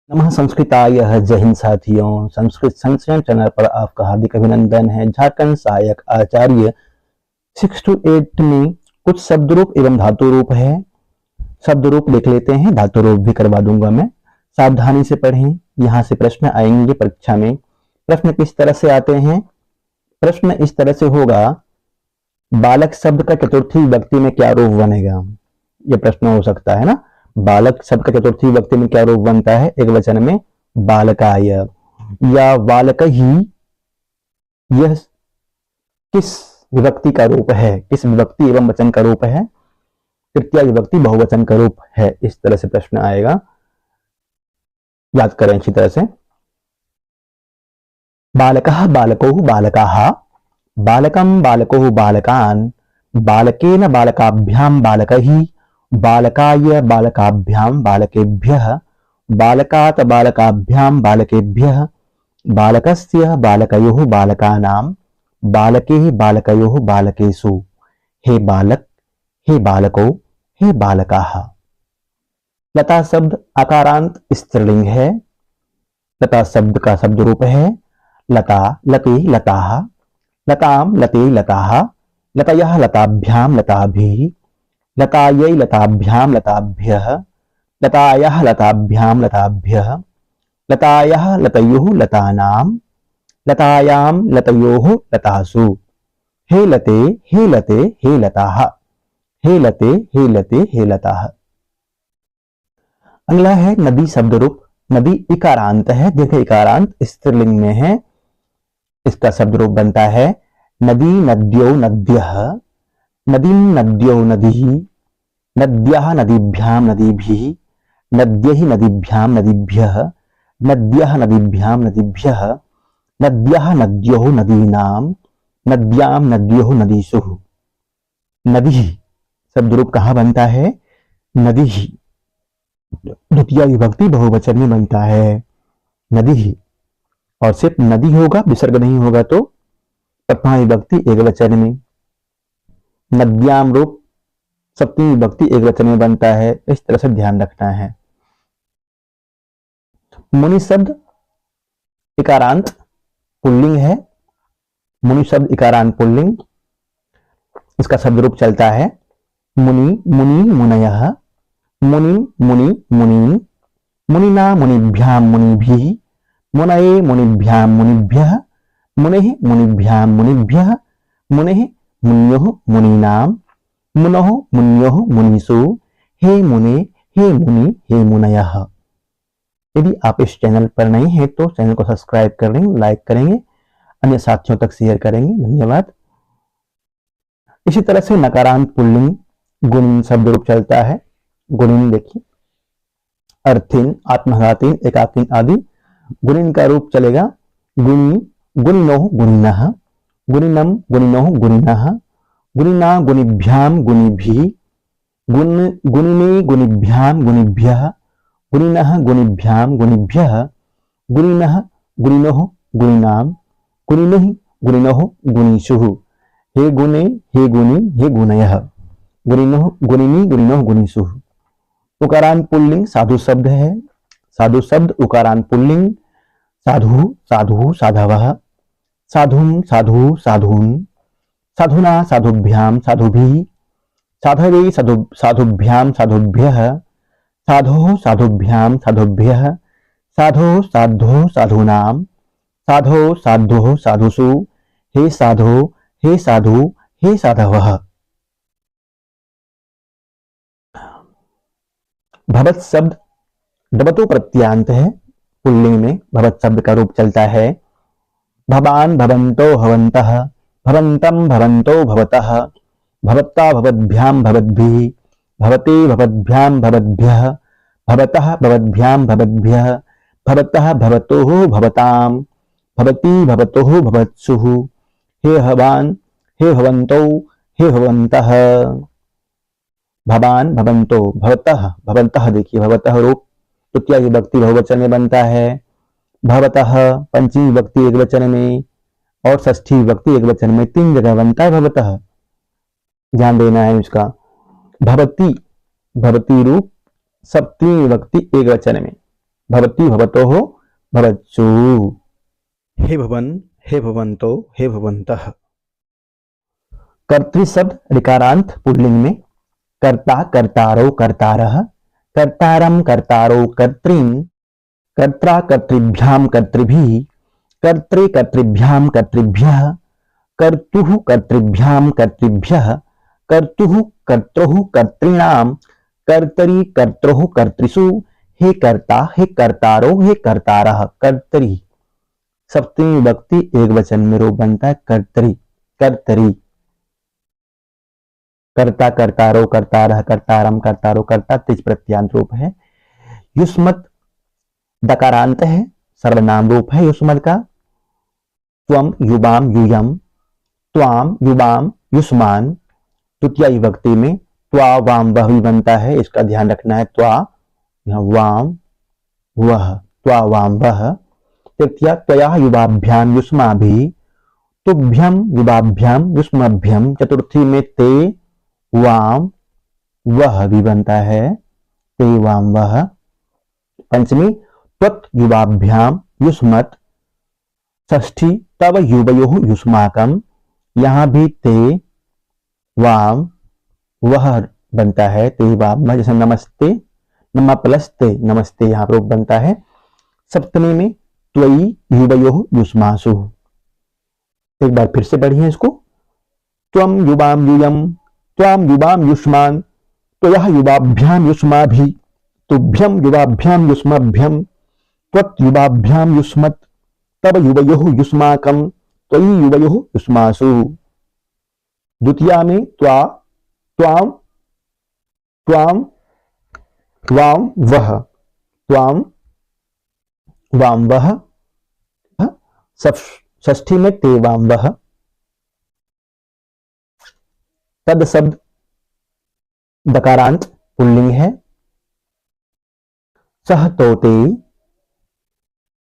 नमः संस्कृताय। जय हिंद साथियों, संस्कृत संस्करण चैनल पर आपका हार्दिक अभिनंदन है। झारखंड सहायक आचार्य 6 to 8 में कुछ शब्द रूप एवं धातु रूप है। शब्द रूप देख लेते हैं, धातु रूप भी करवा दूंगा मैं। सावधानी से पढ़ें, यहाँ से प्रश्न आएंगे परीक्षा में। प्रश्न किस तरह से आते हैं? प्रश्न इस तरह से होगा, बालक शब्द का चतुर्थी विभक्ति में क्या रूप बनेगा? यह प्रश्न हो सकता है ना। बालक शब्द का चतुर्थी विभक्ति में क्या रूप बनता है? एक वचन में बालकाय या बालकहि। यह किस विभक्ति का रूप है? किस विभक्ति एवं वचन का रूप है? तृतीय विभक्ति बहुवचन का रूप है। इस तरह से प्रश्न आएगा, याद करें अच्छी तरह से। बालकः बालकौ बालकाः, बालकं बालकौ बालकान्, बालकेन बालकाभ्यां बालकैः, बालकाय बालकाभ्यां बालकेभ्यः, बालकात् बालकाभ्यां बालकेभ्यः, बालकस्य बालकयोः बालकानां, बालके बालकयोः बालकेषु। हे बालक, हे बालको, हे बालकाः। लता शब्द आकारांत स्त्रीलिंग है। लता शब्द का शब्द रूप है लता, लते, लताः, लताम, लते, लताः, लतयः लताभ्यां लताभिः, लतायै लताभ्यां लताभ्यः, लतायः लताभ्यां लताभ्यः, लतायः लतयोः लतानां, लतायां लतयोः लतासु। हे लते, हे लते, हे लताः, हे लते, हे लते, हे लताः। अगला है नदी शब्द रूप। नदी इकारांत है। देखिए, इकारांत स्त्रीलिंग में है। इसका शब्द रूप बनता है नदी, नद्यो, नद्यः, नदीं, नद्यो, नदीः, नद्यः नदीभ्यां नदीभिः, नद्यैः नदीभ्यां नदीभ्यः, नद्यः नदीभ्यां नदीभ्यः, नद्यः नद्योः नदीनां, नद्यां नद्योः नदीषु। नदी शब्द रूप कहाँ बनता है? नदी द्वितीय विभक्ति बहुवचन में बनता है। नदी, और सिर्फ नदी होगा, विसर्ग नहीं होगा तो प्रथमा विभक्ति एक वचन में। नद्याम रूप सप्तमी विभक्ति एक वचन में बनता है। इस तरह से ध्यान रखना है। मुनि शब्द इकारांत पुल्लिंग है। मुनि शब्द इकारांत पुल्लिंग। इसका शब्द रूप चलता है मुनि, मुनि, मुनयः, मुनि, मुनि, मुनि, मुनिना मुनिभ्यां मुनिभिः, मुनये मुनिभ्यां मुनिभ्यः, मुनेः मुनिभ्यां मुनिभ्यः, मुनेः मुन्योः मुनीनां, मुनोः मुन्योः मुनीषु। हे मुने, हे मुनि, हे मुनयः। यदि आप इस चैनल पर नए हैं तो चैनल को सब्सक्राइब करेंगे, लाइक करेंगे, अन्य साथियों तक शेयर करेंगे। धन्यवाद। इसी तरह से नकारांत पुल्लिंग गुणिन शब्द रूप चलता है। गुणिन देखिए, अर्थिन, आत्मघातीन, एकाकिन आदि। गुणिन का रूप चलेगा गुणी, गुणिनोः गुणिनः, गुणिनम, गुणिनोः गुणिनः, गुणिना गुणिभ्यां गुणिभिः, गुणिने गुणिभ्यां गुणिभ्यः, गुणिनः गुणिभ्यां गुणिभ्यः, गुणिनः गुणिनोः गुणिनां, गुणिनैः गुणिनोः गुणीषु। हे गुणे, हे गुणी, हे गुणयः, गुणिनोः गुणिनी, गुणिनोः गुणीषु। उकारांत पुल्लिंग साधु शब्द है। साधु शब्द उकारांत पुल्लिंग। साधु, साधु, साधवः, साधुं, साधु, साधून्, साधुना साधुभ्यां साधुभिः, साधवे साधुभ्यां साधुभ्यः, साधोः साधुभ्यां साधुभ्यः, साधो साधो साधूनां, साधो साधोः साधुषु। हे साधो, हे साधु, हे साधवः। भवत् शब्द डबतो प्रत्यांत है। पुल्लिंग में भवत् शब्द का रूप चलता है भवान, भवन्तो, भवन्तः, भवन्तं, भवन्तो, भवतः, भवत्ता, भवद्भ्यां, भवद्भिः, भवते, भवद्भ्यां, भवद्भ्यः, भवतः, भवद्भ्यां, भवद्भ्यः, भवतः, भवतोः, भवतां, भवती, भवतोः, भवत्सुः। हे भवान, हे भवन्तौ, हे भवन्तः। भवान, भवन्तो, भवतः, भवन्तः। देखिए, भवतः रूप तृतीय विभक्ति बहुवचन में बनता है। भवतः पंचमी विभक्ति एक वचन में और षष्ठी विभक्ति एक वचन में, 3 जगह बनता है भवतः। ध्यान देना है इसका। भवती, भवती रूप सप्तमी विभक्ति एक वचन में। भवती भवतोः भवत्सु। हे भवन हे भवन्तो हे भवन्तः। कर्तृ शब्द ऋकारांत पुल्लिंग में कर्ता कर्तारो कर्तारः, कर्तारम कर्तारो कर्तृन्, कर्त्रा कर्तृभ्याम कर्तृभिः, कर्त्रे कर्तृभ्याम कर्तृभ्यः, कर्तुः कर्तृभ्याम कर्तृभ्यः, कर्तुः कर्तृः कर्तॄणाम, कर्तरि कर्तृः कर्तृषु। हे कर्ता हे कर्तारो हे कर्तारः। कर्तरि सप्तमी विभक्ति एक वचन में रूप बनता है कर्तरि, कर्तरि। कर्ता कर्तारो कर्तारः कर्तारम कर्तारो कर्ता तिज प्रत्यांत रूप है। युष्मत दकारांत है, सर्वनाम रूप है युष्मत का। त्वम युवाम यूयम, त्वाम युवाम युष्मान। तृतीया विभक्ति में त्वा वाम वह भी बनता है, इसका ध्यान रखना है। त्वा यहाँ वाम वह, त्वा वाम वह। तृतीया त्वया युवाभ्याम युष्माभिः, तुभ्यम युवाभ्याम युष्मभ्यम। चतुर्थी में ते वाम वह भी बनता है, ते वाम वह। पंचमी त्वत् युवाभ्याम युष्मत्। षष्ठी तव युवयोः युष्माकम, यहाँ भी ते वाम वह बनता है, ते वाम। जैसे नमस्ते नमा प्लस ते नमस्ते यहाँ पर बनता है। सप्तमी में त्वयि युवयोः युष्मासु। एक बार फिर से पढ़िए इसको। त्वम युवाम यूयम, त्वाम युवाम युष्मान, त्वयः युवाभ्याम युष्माभिः, तुभ्यम युवाभ्याम युष्मभ्यम, त्वत् युवाभ्याम युष्मत्, तव युवयोः युष्माकम, त्वयि युवयोः युष्मासु। द्वितीया में त्वा त्वाम त्वाम वाम वह, त्वाम वाम वह। षष्ठी में ते वाम वह। तद शब्द दकारांत पुल्लिंग है। सह तोते,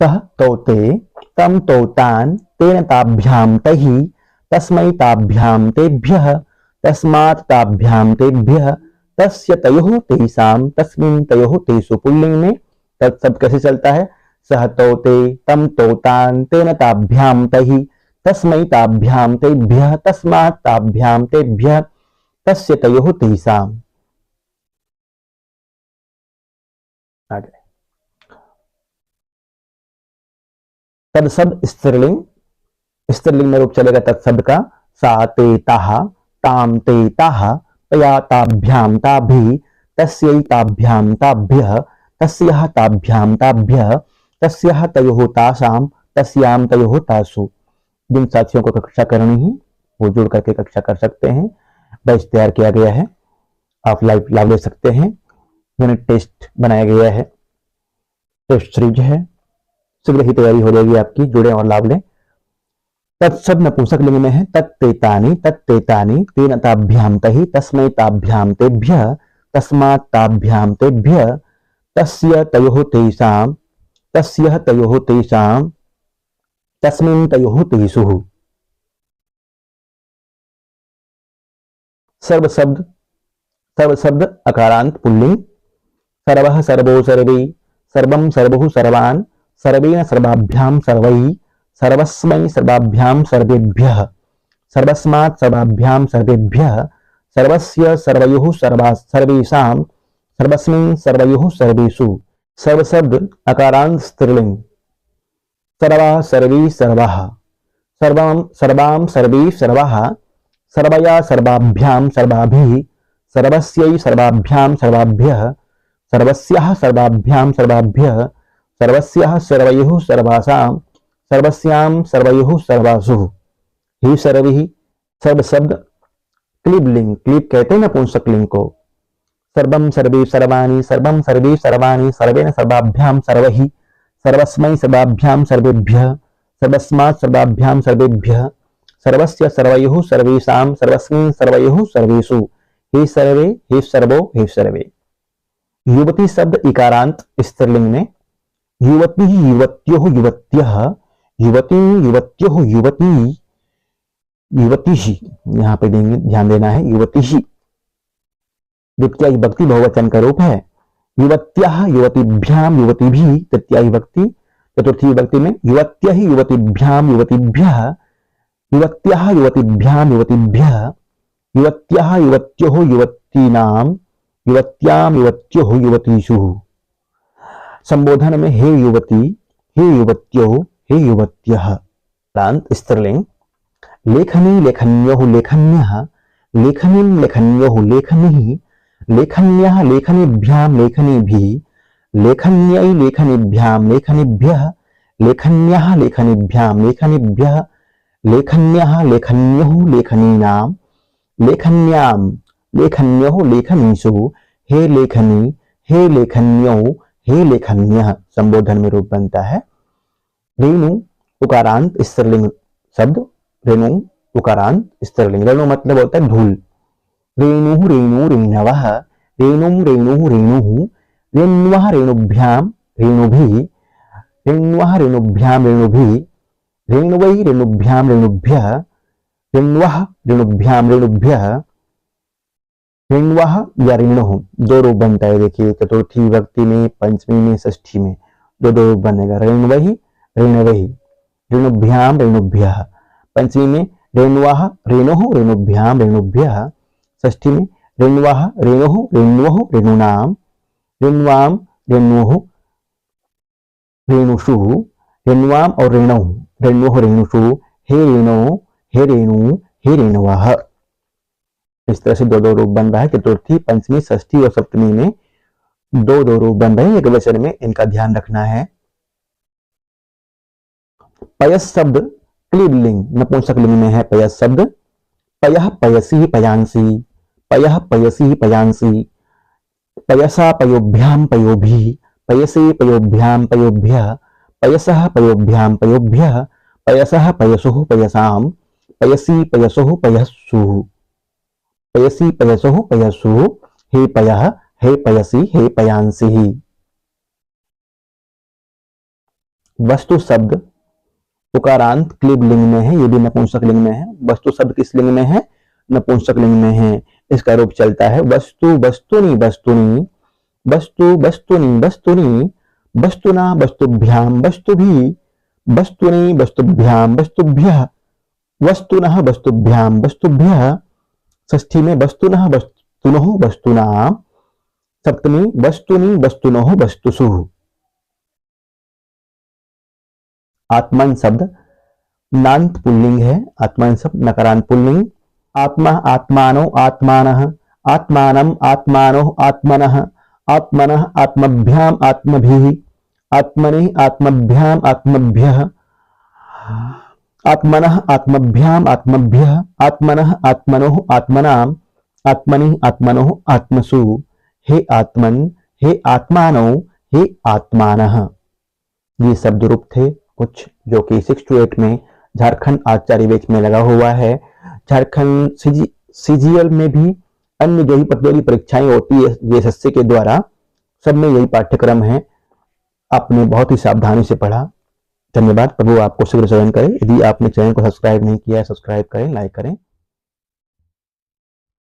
सह तोते, तम तोतान, तेन ताभ्याम तहि, तस्मै ताभ्याम तेभ्यः, तस्मात् ताभ्याम तेभ्यः, तस्य तयोः तेषां, तस्मिन् तयोः तेषु। पुल्लिंग में तत्शब्द कैसे चलता है? सह तोते, तम तोतान, तेन ताभ्याम तहि, तस्मै ताभ्याम तेभ्यः, तस्मात् ताभ्याम तेभ्यः, तस्य तयोः तेषां। तत्शब्द स्त्रीलिंग, स्त्रीलिंग में रूप चलेगा तत्शब्द का। सा ते ताः, ताम ते ताः, तया ताभ्याम ताभिः, तस्यै ताभ्याम ताभ्यः, तस्याः ताभ्याम ताभ्यः, तस्याः तयोः तासां, तस्यां तयोः तासु। जिन साथियों को कक्षा करनी है वो जुड़ करके कक्षा कर सकते हैं। बैच तैयार किया गया है, आप लाभ ले सकते हैं। यूनिट टेस्ट बनाया गया है, टेस्ट सीरीज है, शीघ्र ही तैयारी हो जाएगी आपकी। जुड़े और लाभ लें। तत्शब्द नपुंसक लिंग में है। तत्तेतानि, तत्तेतानि, तेन ताभ्याम तहि, तस्मै ताभ्याम तेभ्यः, तस्मात् ताभ्याम तेभ्यः, तस्य तयोः तेषां, तस्यः तयोः तेषां, तस्मिन् तयोः तेषु। सर्वशब्द, सर्वशब्द अकारांत पुल्लिंग। सर्वः सर्वो सर्वे, सर्वं सर्वः सर्वान्, सर्वेण सर्वाभ्याम सर्वैः, सर्वस्मै सर्वाभ्याम सर्वेभ्यः, सर्वस्मात् सर्वाभ्याम सर्वेभ्यः, सर्वस्य सर्वयोः सर्वेषां, सर्वस्मिन् सर्वयोः सर्वेषु। सर्वशब्द अकारांत स्त्रीलिंग। सर्वः सर्वे सर्वः, सर्वं सर्वां सर्वे सर्वः, सर्वया सर्वाभ्याम सर्वाभिः, सर्वस्यै सर्वाभ्याम सर्वाभ्यः, सर्वस्याः सर्वाभ्याम सर्वाभ्यः, सर्वस्याः सर्वयोः सर्वासां, सर्वस्यां सर्वयोः सर्वासु। ही सर्वैः। सर्वशब्द क्लीबलिंग, क्लीब कहते हैं नपुंसक लिंग को। सर्वं सर्वे सर्वाणि, सर्वं सर्वे सर्वाणि, सर्वेण सर्वाभ्याम सर्वैः, सर्वस्मै सर्वाभ्याम सर्वेभ्यः, सर्वस्मात् सर्वाभ्याम सर्वेभ्यः, सर्वस्य सर्वयोः सर्वेषां, सर्वस्मिन् सर्वयोः सर्वेषु। हे सर्वे, हे सर्वो, हे सर्वे। युवती शब्द इकारांत स्त्रीलिंग में। युवती युवत्योः युवत्यः, युवती युवत्योः युवती, युवती ही यहाँ पे देंगे, ध्यान देना है। युवती ही द्वितीय विभक्ति बहुवचन का रूप है। युवत्यः युवतीभ्याम युवतीभिः तृतीया विभक्ति। चतुर्थी विभक्ति में युवत्यः युवतीभ्याम युवतीभ्यः, युवत्यः युवतीभ्याम युवतीभ्यः, युवत्यः युवत्योः युवतीनां, युवत्याम युवत्योः युवतीषु। संबोधन में हे युवती, हे युवत्योः, हे युवत्यः। स्त्रीलिंग लेखनी लेखन्योः लेखन्यः, लेखनीं लेखन्योः लेखनीः, लेखन्यः लेखनीभ्यां लेखनीभिः, लेखन्यै लेखनीभ्यां लेखनीभ्यः, लेखन्यः लेखनीभ्यां लेखनीभ्यः, लेखन्यः लेखन्योः लेखनीनां, लेखन्यां लेखन्योः लेखनीषु। हे लेखनी, हे लेखन्योः, हे लेखन्यः। संबोधन में रूप बनता है रेणु उकारांत स्त्रीलिंग शब्द। रेणु उकारांत स्त्रीलिंग। रेणु मतलब होता है धूल। रेणु रेणु रेणवः, रेणुं रेणुः रेणुः, रेण्वः रेणुभ्यां रेणुभिः, रेण्वः रेणुभ्यां रेणुभिः, रेण्वै रेणुभ्यां रेणुभ्यः, रेण्वः रेणुभ्यां रेणुभ्यः, रेण्वः या रेणुः। दो रूप बनता है देखिए, चतुर्थी विभक्ति में, पंचमी में, षष्ठी में दो रूप बनेगा। रेण्वैः रेणवैः, रेणुभ्यां रेणुभ्यः। पंचमी में रेण्वः रेणुः रेणुभ्यां रेणुभ्यः, षष्ठी में रेण्वः रेणुः रेण्वोः रेणूनां, रेण्वां रेण्वोः रेणुषु। रेण्वां और रेणुः, रेण्वोः रेणुषु, हे रेणु, हे रेणु, हे रेणवः। इस तरह से दो रूप बन रहा है। चतुर्थी, पंचमी, षष्ठी और सप्तमी में दो रूप बन रहे हैं एक वचन में, इनका ध्यान रखना है। पयस शब्द क्लीबलिंग नपुंसक लिंग में है। पयस शब्द पयः पयसी पयांसी, पयः पयसी पयांसी, पयसा पयोभ्याम पयोभिः, पयसे पयोभ्याम पयोभ्यः, पयसः पयोभ्याम पयोभ्यः, पयसः पयसुः पयसाम, पयसी पयसुः पयस्सुः, पयसी पयसुः पयस्सुः, हे पयः, हे पयसी, हे पयांसिः। वस्तु शब्द उकारांत क्लीब लिंग में है, ये भी नपुंसक लिंग में है। वस्तु शब्द किस लिंग में है? नपुंसक लिंग में है। इसका रूप चलता है वस्तु वस्तुनि वस्तुनि, वस्तु वस्तुनि वस्तुनि, वस्तुना वस्तुभ्याम वस्तुभिः, वस्तुनि वस्तुभ्याम वस्तुभ्यः, वस्तुनः वस्तुभ्याम वस्तुभ्यः। षष्ठी में वस्तुनः वस्तुनः वस्तुनां, सप्तमी वस्तुनि वस्तुनः वस्तुषु। आत्मन शब्द नांत पुल्लिंग है। आत्मन शब्द नकारांत पुल्लिंग। आत्मा आत्मानो आत्मानः, आत्मानं आत्मानो आत्मनः, आत्मनः आत्मभ्याम आत्मभिः, आत्मनि आत्मभ्याम आत्मभ्यः, आत्मनः आत्मभ्याम आत्मभ्यः, आत्मनः आत्मनोः आत्मनां, आत्मनि आत्मनोः आत्मसु। हे आत्मन, हे आत्मानो, हे आत्मानः। ये शब्द रूप थे कुछ जो कि 6 to 8 में झारखंड आचार्य बैच में लगा हुआ है। झारखंड सीजीएल में भी अन्य जो ही प्रतियोगी परीक्षाएं होती है जेएसएससी के द्वारा, सब में यही पाठ्यक्रम है। आपने बहुत ही सावधानी से पढ़ा। धन्यवाद। प्रभु आपको शीघ्र चयन करे। यदि आपने चैनल को सब्सक्राइब नहीं किया है, सब्सक्राइब करें, लाइक करें।